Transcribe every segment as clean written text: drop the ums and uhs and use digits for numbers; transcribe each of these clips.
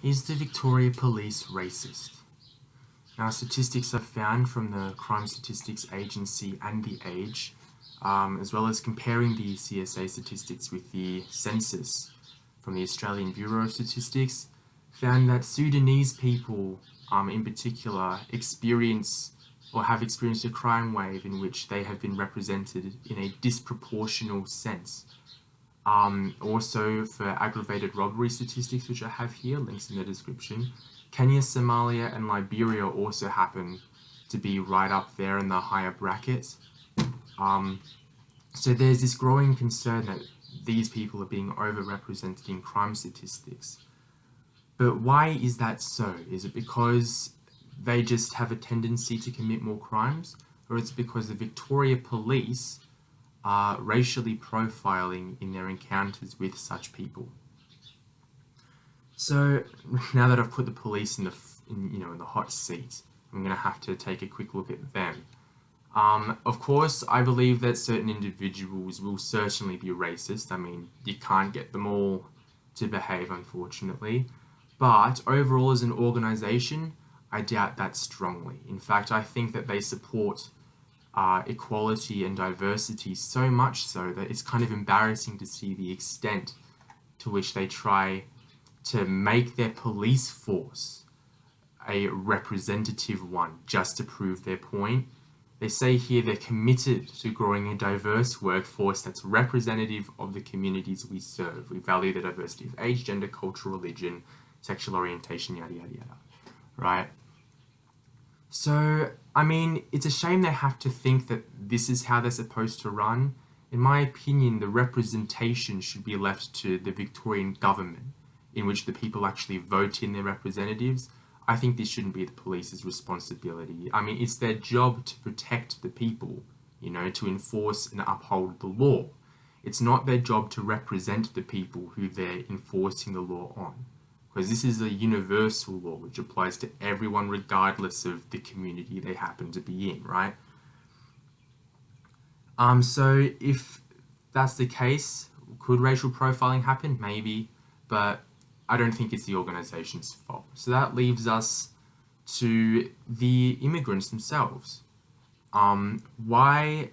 Is the Victoria Police racist? Now, statistics are found from the Crime Statistics Agency and The Age, as well as comparing the CSA statistics with the census from the Australian Bureau of Statistics, found that Sudanese people, in particular, experience or have experienced a crime wave in which they have been represented in a disproportional sense. Also, for aggravated robbery statistics, which I have here, links in the description, Kenya, Somalia, and Liberia also happen to be right up there in the higher brackets. So there's this growing concern that these people are being overrepresented in crime statistics. But why is that so? Is it because they just have a tendency to commit more crimes? Or is it because the Victoria Police are racially profiling in their encounters with such people? So now that I've put the police in the hot seat, I'm going to have to take a quick look at them. Of course, I believe that certain individuals will certainly be racist. I mean, you can't get them all to behave, unfortunately. But overall, as an organization, I doubt that strongly. In fact, I think that they support equality and diversity so much so that it's kind of embarrassing to see the extent to which they try to make their police force a representative one just to prove their point. They say here they're committed to growing a diverse workforce that's representative of the communities we serve. We value the diversity of age, gender, culture, religion, sexual orientation, yada, yada, yada. Right? So, I mean, it's a shame they have to think that this is how they're supposed to run. In my opinion, the representation should be left to the Victorian government, in which the people actually vote in their representatives. I think this shouldn't be the police's responsibility. I mean, it's their job to protect the people, to enforce and uphold the law. It's not their job to represent the people who they're enforcing the law on, because this is a universal law which applies to everyone regardless of the community they happen to be in, right? So if that's the case, could racial profiling happen? Maybe, but I don't think it's the organization's fault. So that leaves us to the immigrants themselves. Why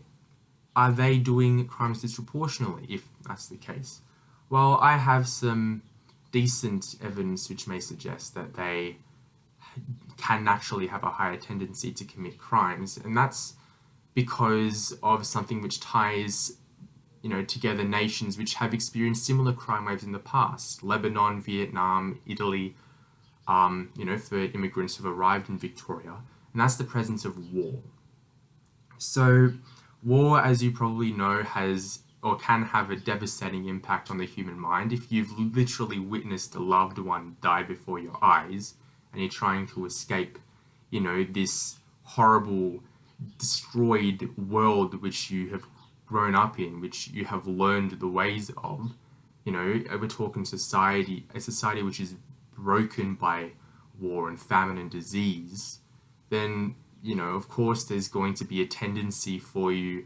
are they doing crimes disproportionately, if that's the case? Well, I have some decent evidence which may suggest that they can naturally have a higher tendency to commit crimes, and that's because of something which ties together nations which have experienced similar crime waves in the past. Lebanon, Vietnam, Italy, for immigrants who've arrived in Victoria, and that's the presence of war. So war, as you probably know, has or can have a devastating impact on the human mind. If you've literally witnessed a loved one die before your eyes and you're trying to escape, this horrible, destroyed world which you have grown up in, which you have learned the ways of, we're talking a society which is broken by war and famine and disease, then, of course there's going to be a tendency for you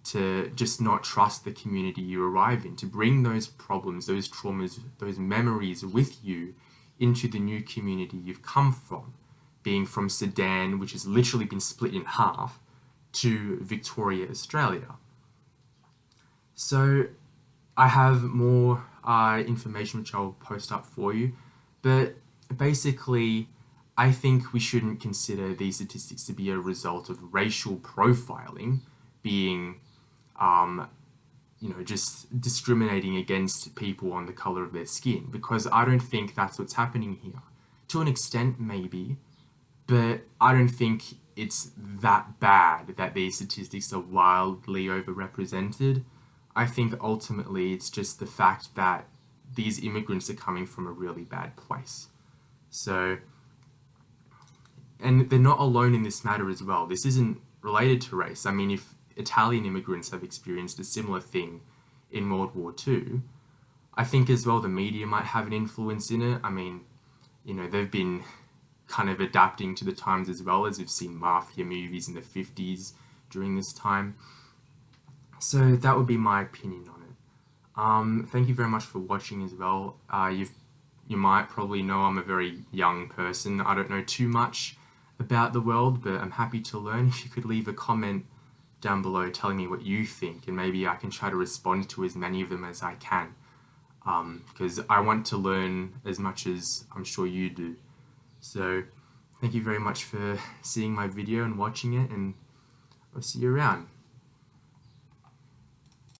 to just not trust the community you arrive in, to bring those problems, those traumas, those memories with you into the new community you've come from, being from Sudan, which has literally been split in half, to Victoria, Australia. So I have more information which I'll post up for you, but basically I think we shouldn't consider these statistics to be a result of racial profiling, being just discriminating against people on the color of their skin, because I don't think that's what's happening here. To an extent, maybe, but I don't think it's that bad that these statistics are wildly overrepresented. I think ultimately it's just the fact that these immigrants are coming from a really bad place. So, and they're not alone in this matter as well. This isn't related to race. I mean, if Italian immigrants have experienced a similar thing in World War II, I think as well the media might have an influence in it. I mean, they've been kind of adapting to the times as well, as we've seen mafia movies in the 50s during this time. So that would be my opinion on it. Thank you very much for watching as well. You've you might probably know I'm a very young person. I don't know too much about the world, but I'm happy to learn. If you could leave a comment down below telling me what you think, and maybe I can try to respond to as many of them as I can, because I want to learn as much as I'm sure you do. So thank you very much for seeing my video and watching it, and I'll see you around.